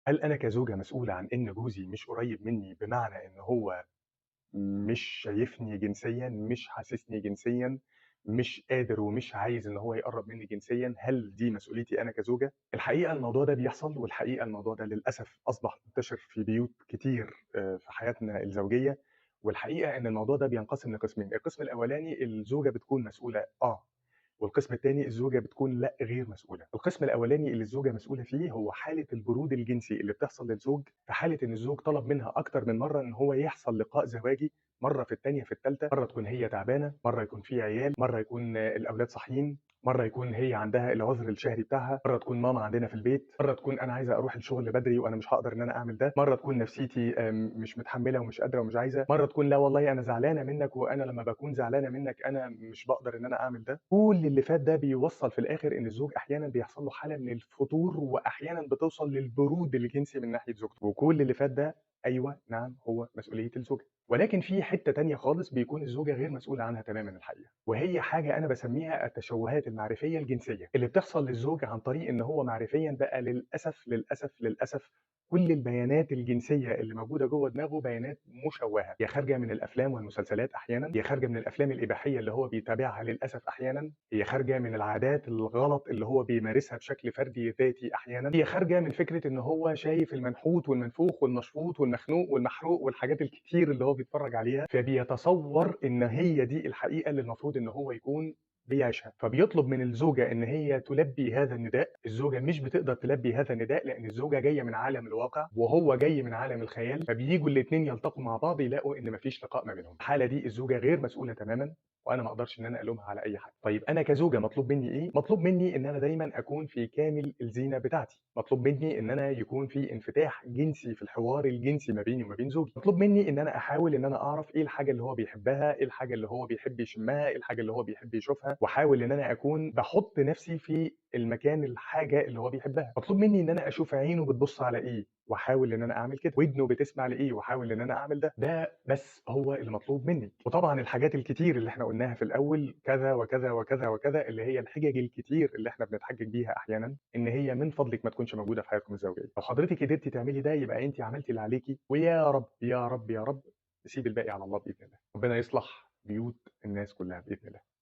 هل أنا كزوجة مسؤولة عن إن جوزي مش قريب مني، بمعنى إن هو مش شايفني جنسيًا، مش حاسسني جنسيًا، مش قادر ومش عايز إن هو يقرّب مني جنسيًا، هل دي مسؤوليتي أنا كزوجة؟ الحقيقة الموضوع ده بيحصل، والحقيقة الموضوع ده للأسف أصبح منتشر في بيوت كتير في حياتنا الزوجية، والحقيقة إن الموضوع ده بينقسم لقسمين، القسم الأولاني الزوجة بتكون مسؤولة والقسم التاني الزوجة بتكون لأ، غير مسؤولة. القسم الأولاني اللي الزوجة مسؤولة فيه هو حالة البرود الجنسي اللي بتحصل للزوج في حالة إن الزوج طلب منها أكتر من مرة إن هو يحصل لقاء زواجي، مرة في التانية في التالتة، مرة تكون هي تعبانة، مرة يكون في عيال، مرة يكون الأولاد صاحيين، مرة يكون هي عندها العذر الشهري بتاعها، مرة تكون ماما عندنا في البيت، مرة تكون أنا عايزة أروح الشغل بدري وأنا مش هاقدر إن أنا أعمل ده، مرة تكون نفسيتي مش متحملة ومش قادرة ومش عايزة، مرة تكون لا والله أنا زعلانة منك وأنا لما باكون زعلانة منك أنا مش باقدر إن أنا أعمل ده. كل اللي فات ده بيوصّل في الآخر إن الزوج أحيانًا بيحصل له حالة من الفتور، وأحيانًا بتوصل للبرود الجنسي من ناحية زوجته، وكل اللي فات ده أيوه، نعم، هو مسؤولية الزوجة. ولكن في حتّة تانية خالص بيكون الزوجة غير مسؤولة عنها تمامًا الحقيقة، وهي حاجة أنا باسميها التشوّهات المعرفية الجنسية، اللي بتحصل للزوج عن طريق إن هو معرفيًا بقى للأسف، للأسف، للأسف كل البيانات الجنسية اللي موجودة جوّه دماغه بيانات مشوّهة، هي خارجة من الأفلام والمسلسلات أحيانًا، هي خارجة من الأفلام الإباحية اللي هو بيتابعها للأسف أحيانًا، هي خارجة من العادات الغلط اللي هو بيمارسها بشكل فردي ذاتي أحيانًا، هي خارجة من فكرة إن هو شايف المنحوت والمنفوخ والمشفوط والمخنوق والمحروق والحاجات الكتير اللي هو بيتفرّج عليها، فبيتصوّر إن هي دي الحقيقة اللي المفروض إن هو يكون بيعيشها، فبيطلب من الزوجة إن هي تلبّي هذا النداء، الزوجة مش بتقدر تلبّي هذا النداء لإن الزوجة جاية من عالم الواقع وهو جاي من عالم الخيال، فبييجوا الاتنين يلتقوا مع بعض يلاقوا إن ما فيش لقاء ما بينهم، الحالة دي الزوجة غير مسؤولة تمامًا، وأنا ما أقدرش إن أنا ألومها على أي حاجة. طيب أنا كزوجة مطلوب منّي إيه؟ مطلوب منّي إن أنا دايمًا أكون في كامل الزينة بتاعتي، مطلوب منّي إن أنا يكون في انفتاح جنسي في الحوار الجنسي ما بيني وما بين زوجي، مطلوب منّي إن أنا أحاول إن أنا أعرف إيه الحاجة اللي هو بيحبها، إيه الحاجة اللي هو بيحب يشمّها، إيه الحاجة اللي هو بيحب يشوفها، واحاول إن أنا أكون باحُط نَفْسي في المكان الحاجة اللي هو بيحبها، مطلوب منّي إن أنا أشوف عينه بتبُص على إيه، واحاول إن أنا أعمل كده، ودنه بتسمع لإيه واحاول إن أنا أعمل ده، ده بس هو اللي مطلوب منّي. وطبعًا الحاجات الكتير اللي إحنا قُلناها في الأول كذا، وكذا، وكذا، وكذا، اللي هي الحِجَج الكتير اللي إحنا بنتحجج بيها أحيانًا، إن هي من فضلِك ما تكونش موجودة في حياتكم الزوجية. لو حضرتِك قدرتِ تعملي ده يبقى أنتِ عملتِ اللي عليكِ، ويا رب، يا رب، يا رب نسيب الباقي على الله بإذن الله. ربنا يصلح بيوت الناس كلّها بإذن الله.